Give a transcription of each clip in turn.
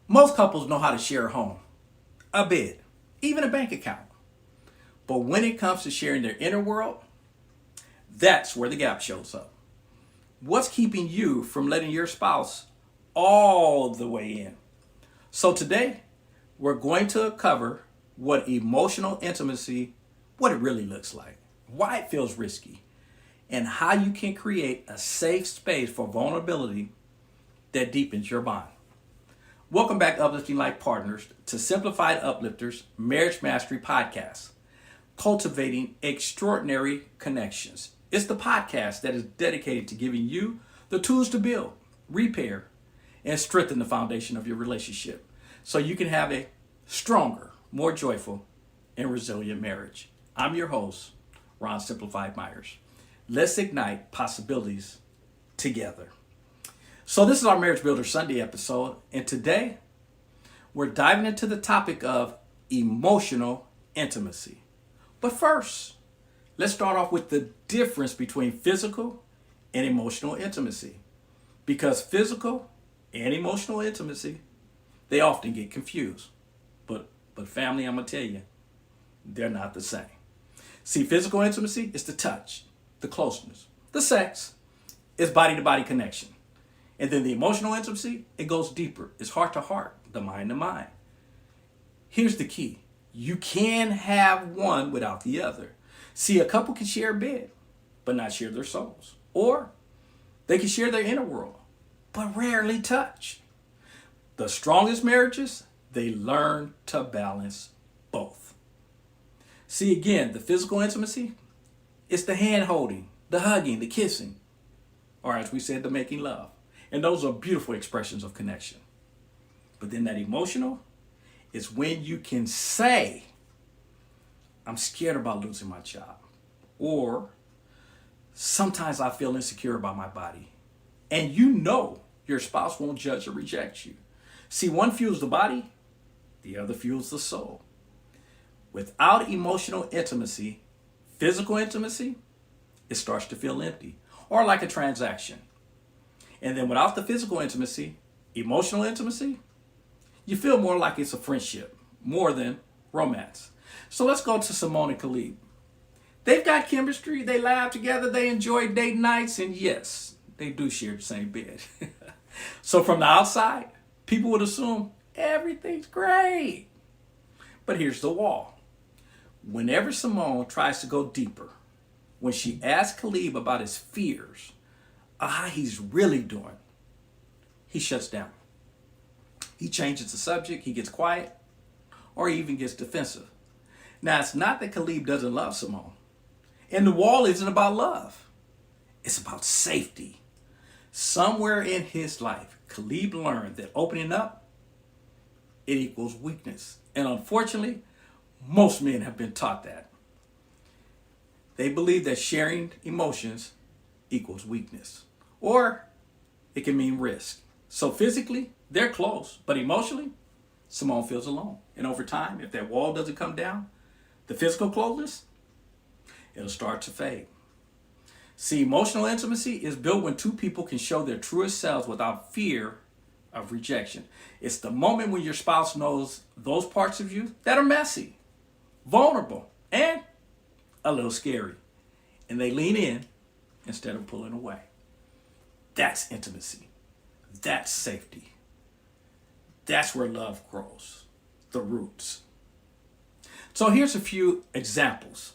Most couples know how to share a home, a bed, even a bank account. But when it comes to sharing their inner world, that's where the gap shows up. What's keeping you from letting your spouse all the way in? So today, we're going to cover what emotional intimacy, what it really looks like, why it feels risky, and how you can create a safe space for vulnerability that deepens your bond. Welcome back, Uplifting Life Partners, to Simplified Uplifters Marriage Mastery Podcast, cultivating extraordinary connections. It's the podcast that is dedicated to giving you the tools to build, repair, and strengthen the foundation of your relationship so you can have a stronger, more joyful, and resilient marriage. I'm your host, Ron Simplified Myers. Let's ignite possibilities together. So this is our Marriage Builder Sunday episode, and today we're diving into the topic of emotional intimacy. But first, let's start off with the difference between physical and emotional intimacy. Because physical and emotional intimacy, they often get confused. But family, I'm going to tell you, they're not the same. See, physical intimacy is the touch, the closeness. The sex is body-to-body connection. And then the emotional intimacy, it goes deeper. It's heart to heart, the mind to mind. Here's the key. You can have one without the other. See, a couple can share a bed, but not share their souls. Or they can share their inner world, but rarely touch. The strongest marriages, they learn to balance both. See, again, the physical intimacy, it's the hand holding, the hugging, the kissing, or as we said, the making love. And those are beautiful expressions of connection. But then that emotional is when you can say, I'm scared about losing my job. Or sometimes I feel insecure about my body. And you know your spouse won't judge or reject you. See, one fuels the body, the other fuels the soul. Without emotional intimacy, physical intimacy, it starts to feel empty or like a transaction. And then without the physical intimacy, emotional intimacy, you feel more like it's a friendship, more than romance. So let's go to Simone and Khalid. They've got chemistry, they laugh together, they enjoy date nights, and yes, they do share the same bed. So from the outside, people would assume everything's great. But here's the wall. Whenever Simone tries to go deeper, when she asks Khalid about his fears, how he's really doing, he shuts down. He changes the subject, he gets quiet, or he even gets defensive. Now, it's not that Khalid doesn't love Simone. And the wall isn't about love. It's about safety. Somewhere in his life, Khalid learned that opening up, it equals weakness. And unfortunately, most men have been taught that. They believe that sharing emotions equals weakness. Or it can mean risk. So physically, they're close. But emotionally, Simone feels alone. And over time, if that wall doesn't come down, the physical closeness, it'll start to fade. See, emotional intimacy is built when two people can show their truest selves without fear of rejection. It's the moment when your spouse knows those parts of you that are messy, vulnerable, and a little scary. And they lean in instead of pulling away. That's intimacy. That's safety. That's where love grows. The roots. So here's a few examples.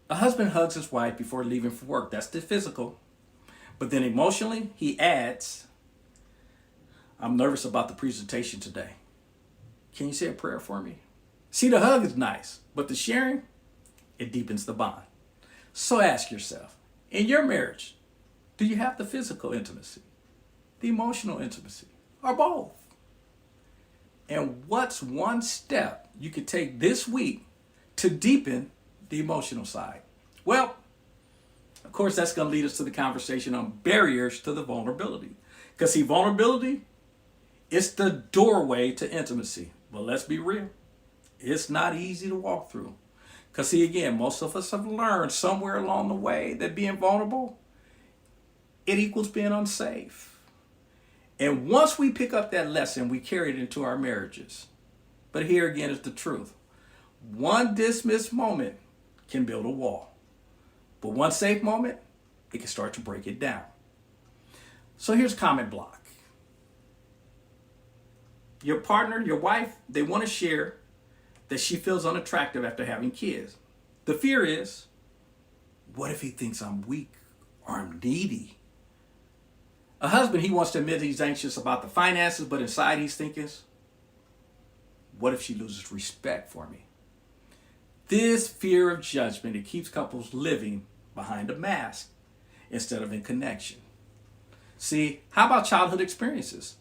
A husband hugs his wife before leaving for work. That's the physical. But then emotionally, he adds, I'm nervous about the presentation today. Can you say a prayer for me? See, the hug is nice, but the sharing, it deepens the bond. So ask yourself, in your marriage, do you have the physical intimacy, the emotional intimacy, or both? And what's one step you could take this week to deepen the emotional side? Well, of course, that's going to lead us to the conversation on barriers to the vulnerability. Because see, vulnerability, it's the doorway to intimacy. But let's be real. It's not easy to walk through. Because see, again, most of us have learned somewhere along the way that being vulnerable, it equals being unsafe. And once we pick up that lesson, we carry it into our marriages. But here again is the truth. One dismissed moment can build a wall. But one safe moment, it can start to break it down. So here's comment block. Your partner, your wife, they want to share that she feels unattractive after having kids. The fear is, what if he thinks I'm weak or I'm needy? A husband, he wants to admit he's anxious about the finances, but inside he's thinking, what if she loses respect for me? This fear of judgment, it keeps couples living behind a mask instead of in connection. See, how about childhood experiences?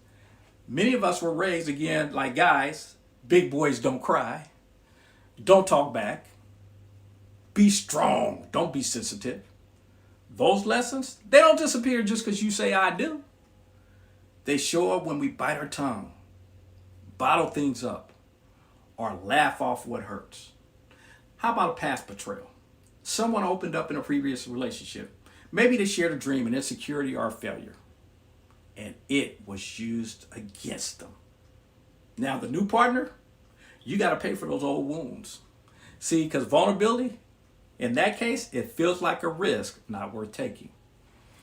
Many of us were raised, again, like guys, big boys don't cry, don't talk back, be strong, don't be sensitive. Those lessons, they don't disappear just because you say I do. They show up when we bite our tongue, bottle things up, or laugh off what hurts. How about a past betrayal? Someone opened up in a previous relationship. Maybe they shared a dream, an insecurity, or a failure, and it was used against them. Now, the new partner, you got to pay for those old wounds. See, because vulnerability, in that case, it feels like a risk not worth taking.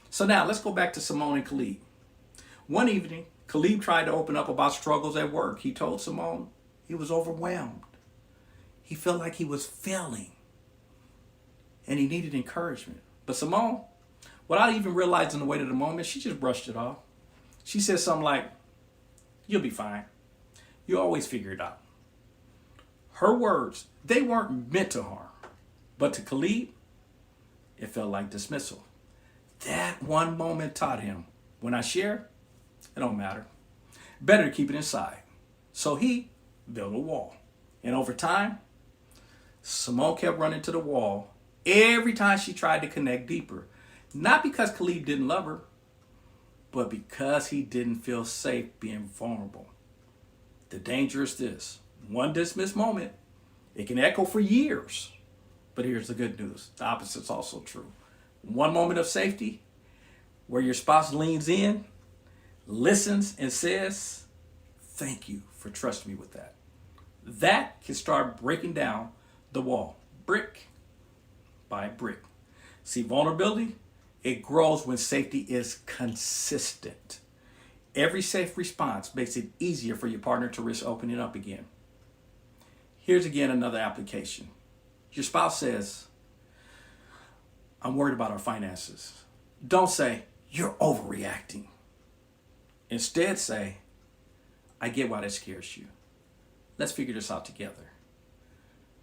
So now, let's go back to Simone and Khalid. One evening, Khalid tried to open up about struggles at work. He told Simone he was overwhelmed. He felt like he was failing, and he needed encouragement. But Simone, without even realizing the weight of the moment, she just brushed it off. She said something like, you'll be fine. You always figure it out. Her words, they weren't meant to harm. But to Khalid, it felt like dismissal. That one moment taught him, when I share, it don't matter. Better to keep it inside. So he built a wall. And over time, Simone kept running to the wall every time she tried to connect deeper. Not because Khalid didn't love her, but because he didn't feel safe being vulnerable. The danger is this. One dismissed moment, it can echo for years. But here's the good news. The opposite's also true. One moment of safety where your spouse leans in, listens, and says, thank you for trusting me with that. That can start breaking down the wall, brick by brick. See, vulnerability, it grows when safety is consistent. Every safe response makes it easier for your partner to risk opening up again. Here's again another application. Your spouse says, I'm worried about our finances. Don't say, you're overreacting. Instead say, I get why that scares you. Let's figure this out together.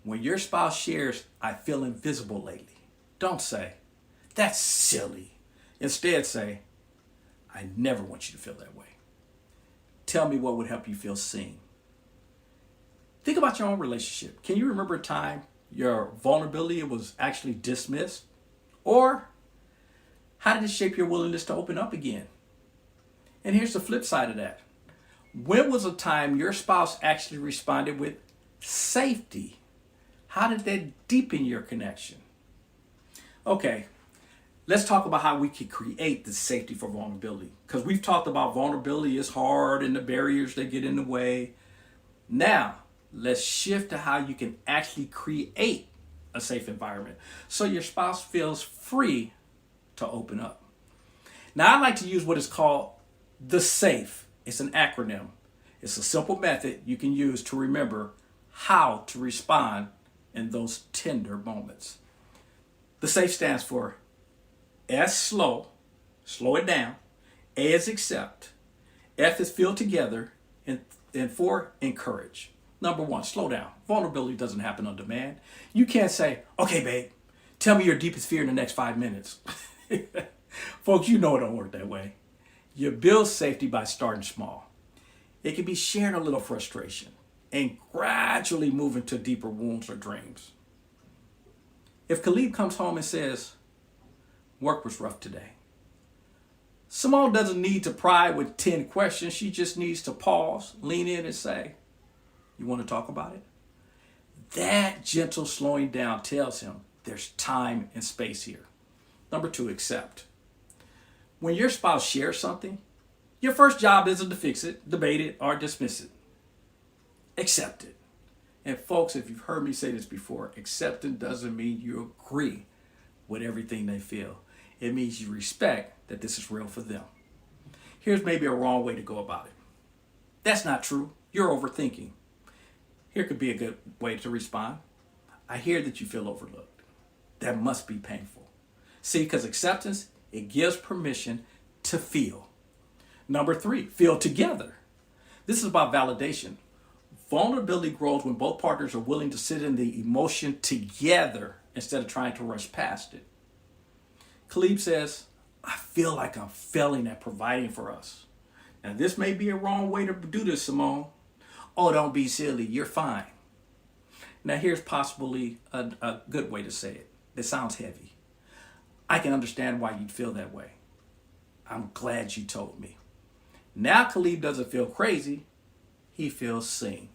When your spouse shares, I feel invisible lately, don't say, that's silly. Instead say, I never want you to feel that way. Tell me what would help you feel seen. Think about your own relationship. Can you remember a time your vulnerability was actually dismissed? Or how did it shape your willingness to open up again? And here's the flip side of that. When was a time your spouse actually responded with safety? How did that deepen your connection? Okay, let's talk about how we can create the safety for vulnerability. Because we've talked about vulnerability is hard and the barriers that get in the way. Now, let's shift to how you can actually create a safe environment so your spouse feels free to open up. Now, I like to use what is called the SAFE. It's an acronym. It's a simple method you can use to remember how to respond in those tender moments. The SAFE stands for S, slow it down. A is accept. F is feel together. And 4, encourage. Number 1, slow down. Vulnerability doesn't happen on demand. You can't say, okay, babe, tell me your deepest fear in the next 5 minutes. Folks, you know it don't work that way. You build safety by starting small. It can be sharing a little frustration and gradually moving to deeper wounds or dreams. If Khalid comes home and says, work was rough today, Simone doesn't need to pry with 10 questions. She just needs to pause, lean in and say, you want to talk about it? That gentle slowing down tells him there's time and space here. Number 2, accept. When your spouse shares something, Your first job isn't to fix it, debate it, or dismiss it. Accept it. And folks, if you've heard me say this before, accepting doesn't mean you agree with everything they feel. It means you respect that this is real for them. Here's maybe a wrong way to go about it. That's not true. You're overthinking. Here could be a good way to respond. I hear that you feel overlooked. That must be painful. See, because acceptance, it gives permission to feel. Number 3, feel together. This is about validation. Vulnerability grows when both partners are willing to sit in the emotion together instead of trying to rush past it. Khalib says, I feel like I'm failing at providing for us. Now, this may be a wrong way to do this, Simone. Oh, don't be silly. You're fine. Now, here's possibly a good way to say it. It sounds heavy. I can understand why you'd feel that way. I'm glad you told me. Now, Khalib doesn't feel crazy. He feels seen.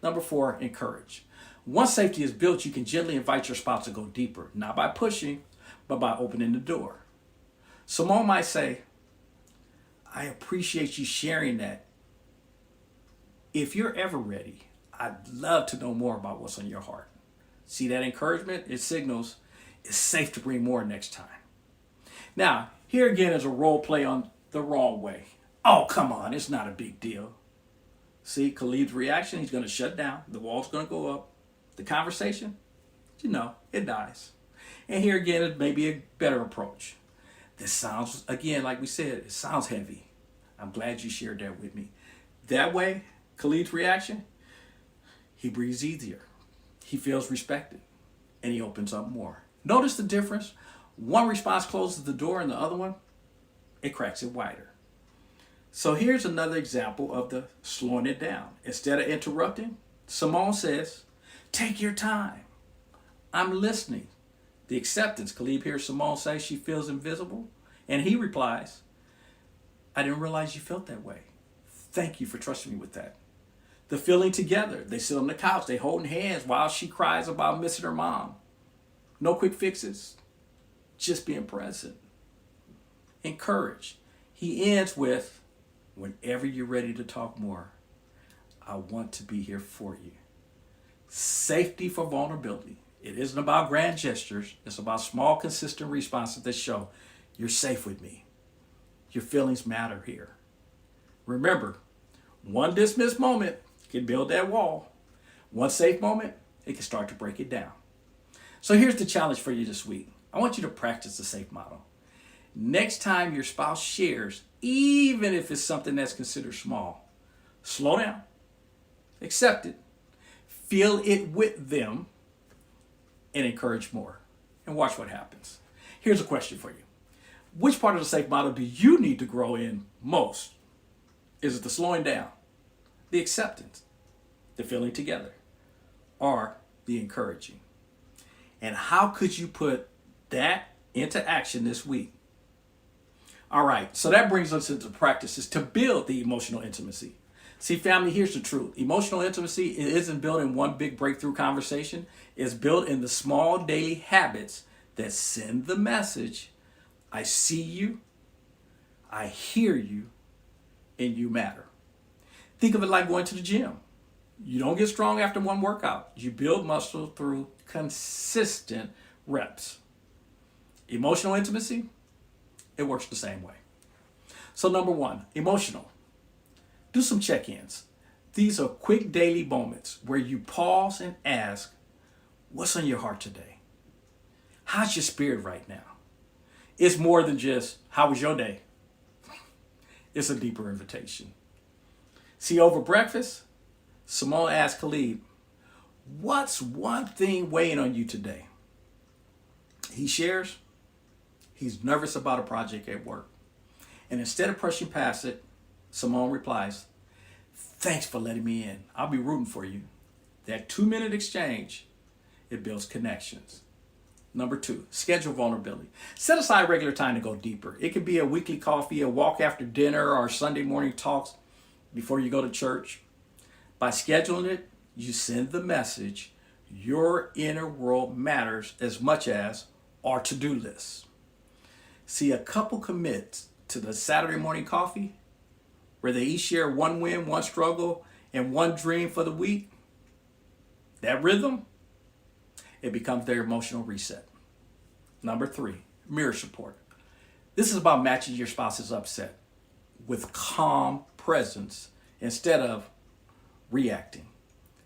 Number 4, encourage. Once safety is built, you can gently invite your spouse to go deeper, not by pushing, but by opening the door. Simone might say, I appreciate you sharing that. If you're ever ready, I'd love to know more about what's on your heart. See that encouragement? It signals it's safe to bring more next time. Now, here again is a role play on the wrong way. Oh, come on, it's not a big deal. See, Khalid's reaction, he's going to shut down. The wall's going to go up. The conversation, it dies. And here again, it may be a better approach. This sounds, again, like we said, it sounds heavy. I'm glad you shared that with me. That way, Khalid's reaction, he breathes easier. He feels respected. And he opens up more. Notice the difference. One response closes the door and the other one, it cracks it wider. So here's another example of the slowing it down. Instead of interrupting, Simone says, take your time. I'm listening. The acceptance, Khalid hears Simone say she feels invisible. And he replies, I didn't realize you felt that way. Thank you for trusting me with that. The feeling together. They sit on the couch. They holding hands while she cries about missing her mom. No quick fixes. Just being present. Encourage. He ends with, whenever you're ready to talk more, I want to be here for you. Safety for vulnerability. It isn't about grand gestures. It's about small, consistent responses that show you're safe with me. Your feelings matter here. Remember, one dismissed moment can build that wall. One safe moment, it can start to break it down. So here's the challenge for you this week. I want you to practice the SAFE model. Next time your spouse shares, even if it's something that's considered small, slow down, accept it, feel it with them, and encourage more. And watch what happens. Here's a question for you. Which part of the SAFE model do you need to grow in most? Is it the slowing down, the acceptance, the feeling together, or the encouraging? And how could you put that into action this week? All right, so that brings us into practices to build the emotional intimacy. See, family, here's the truth. Emotional intimacy isn't built in one big breakthrough conversation. It's built in the small daily habits that send the message, I see you, I hear you, and you matter. Think of it like going to the gym. You don't get strong after one workout. You build muscle through consistent reps. Emotional intimacy, it works the same way. So number 1, emotional. Do some check-ins. These are quick daily moments where you pause and ask, what's on your heart today? How's your spirit right now? It's more than just, how was your day? It's a deeper invitation. See, over breakfast, Simone asked Khalid, what's one thing weighing on you today? He shares, he's nervous about a project at work. And instead of pushing past it, Simone replies, thanks for letting me in. I'll be rooting for you. That 2-minute exchange, it builds connections. Number 2, schedule vulnerability. Set aside regular time to go deeper. It could be a weekly coffee, a walk after dinner, or Sunday morning talks before you go to church. By scheduling it, you send the message, your inner world matters as much as our to-do list. See, a couple commits to the Saturday morning coffee, where they each share one win, one struggle, and one dream for the week, that rhythm, it becomes their emotional reset. Number 3, mirror support. This is about matching your spouse's upset with calm presence instead of reacting.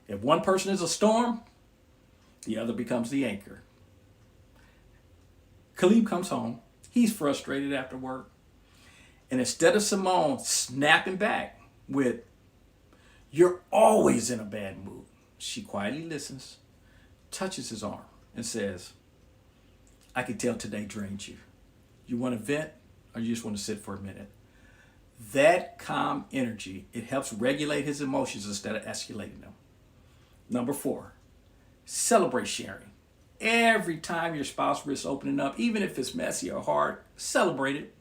If one person is a storm, the other becomes the anchor. Khalid comes home. He's frustrated after work. And instead of Simone snapping back with, "You're always in a bad mood," she quietly listens, touches his arm, and says, "I can tell today drains you. You want to vent or you just want to sit for a minute?" That calm energy, it helps regulate his emotions instead of escalating them. Number 4, celebrate sharing. Every time your spouse risks opening up, even if it's messy or hard, celebrate it.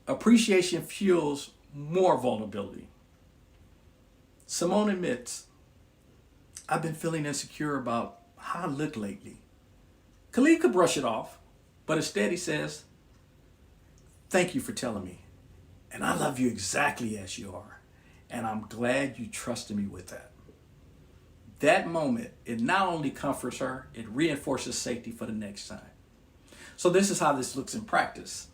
Appreciation fuels more vulnerability. Simone admits, "I've been feeling insecure about how I look lately." Khalid could brush it off, but instead he says, "Thank you for telling me. And I love you exactly as you are. And I'm glad you trusted me with that." That moment, it not only comforts her, it reinforces safety for the next time. So this is how this looks in practice.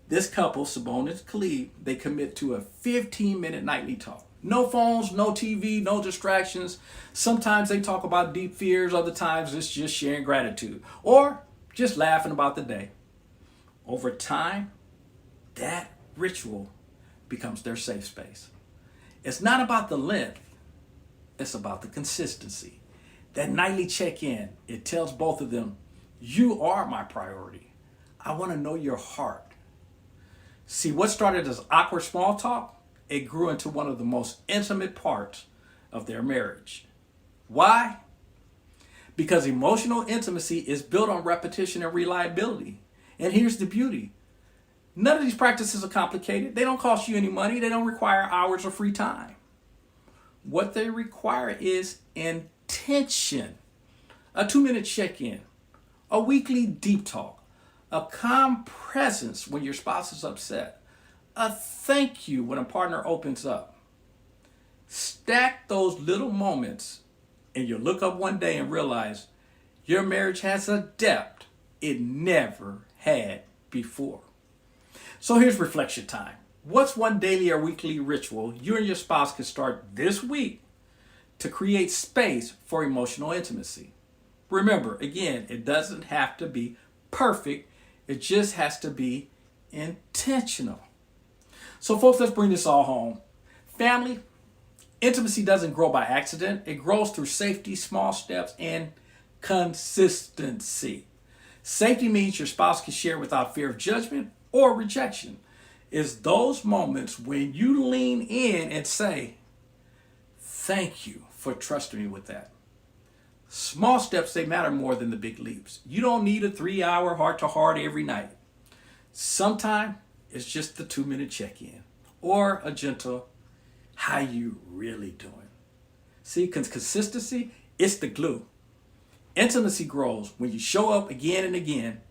This couple, Simone and Khalid, they commit to a 15-minute nightly talk. No phones, no TV, no distractions. Sometimes they talk about deep fears, other times it's just sharing gratitude or just laughing about the day. Over time, that ritual becomes their safe space. It's not about the length, it's about the consistency. That nightly check-in, it tells both of them, "You are my priority. I want to know your heart." See, what started as awkward small talk, it grew into one of the most intimate parts of their marriage. Why? Because emotional intimacy is built on repetition and reliability. And here's the beauty. None of these practices are complicated. They don't cost you any money. They don't require hours of free time. What they require is intention. A 2-minute check-in, a weekly deep talk, a calm presence when your spouse is upset, a thank you when a partner opens up. Stack those little moments and you'll look up one day and realize your marriage has a depth it never had before. So here's reflection time. What's one daily or weekly ritual you and your spouse can start this week to create space for emotional intimacy? Remember, again, it doesn't have to be perfect. It just has to be intentional. So folks, let's bring this all home. Family, intimacy doesn't grow by accident. It grows through safety, small steps, and consistency. Safety means your spouse can share without fear of judgment or rejection. It's those moments when you lean in and say, "Thank you for trusting me with that." Small steps, they matter more than the big leaps. You don't need a 3-hour heart-to-heart every night. Sometimes it's just the 2-minute check-in or a gentle, "How you really doing?" See, consistency, it's the glue. Intimacy grows when you show up again and again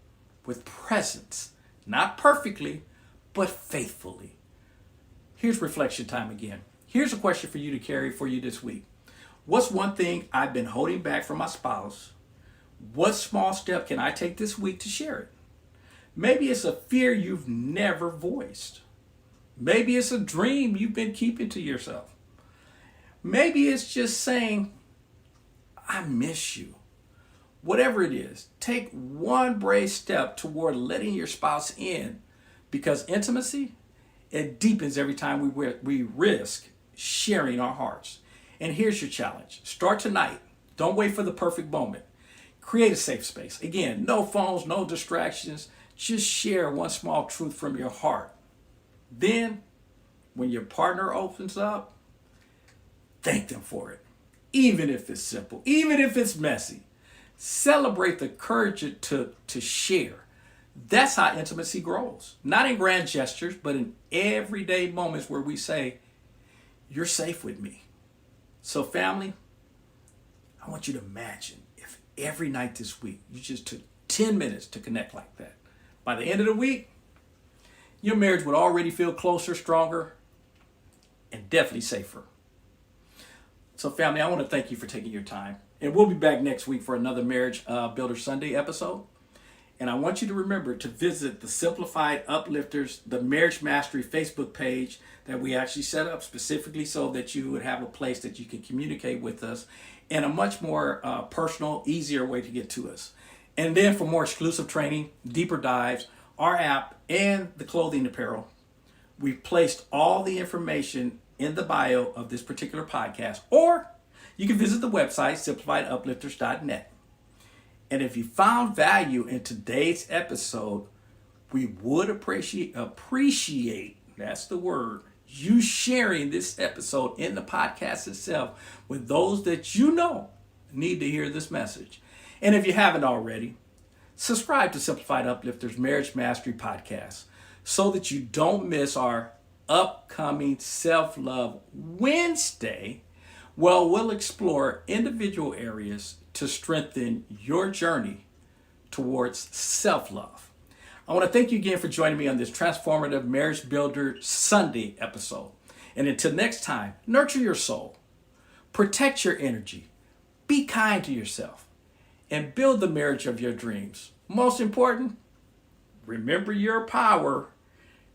with presence, not perfectly, but faithfully. Here's reflection time again. Here's a question for you to carry for you this week. What's one thing I've been holding back from my spouse? What small step can I take this week to share it? Maybe it's a fear you've never voiced. Maybe it's a dream you've been keeping to yourself. Maybe it's just saying, "I miss you." Whatever it is, take one brave step toward letting your spouse in, because intimacy, it deepens every time we risk sharing our hearts. And here's your challenge. Start tonight. Don't wait for the perfect moment. Create a safe space. Again, no phones, no distractions. Just share one small truth from your heart. Then, when your partner opens up, thank them for it. Even if it's simple, even if it's messy. Celebrate the courage to share. That's how intimacy grows. Not in grand gestures, but in everyday moments where we say, "You're safe with me." So family, I want you to imagine if every night this week you just took 10 minutes to connect like that. By the end of the week, your marriage would already feel closer, stronger, and definitely safer. So family, I want to thank you for taking your time. And we'll be back next week for another Marriage Builder Sunday episode. And I want you to remember to visit the Simplified Uplifters, the Marriage Mastery Facebook page that we actually set up specifically so that you would have a place that you can communicate with us in a much more personal, easier way to get to us. And then for more exclusive training, deeper dives, our app, and the clothing apparel, we've placed all the information in the bio of this particular podcast, or you can visit the website, simplifieduplifters.net. And if you found value in today's episode, we would appreciate, that's the word, you sharing this episode in the podcast itself with those that you know need to hear this message. And if you haven't already, subscribe to Simplified Uplifters Marriage Mastery Podcast so that you don't miss our upcoming Self-Love Wednesday. Well, we'll explore individual areas to strengthen your journey towards self-love. I want to thank you again for joining me on this transformative Marriage Builder Sunday episode. And until next time, nurture your soul, protect your energy, be kind to yourself, and build the marriage of your dreams. Most important, remember your power.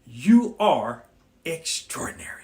You are extraordinary.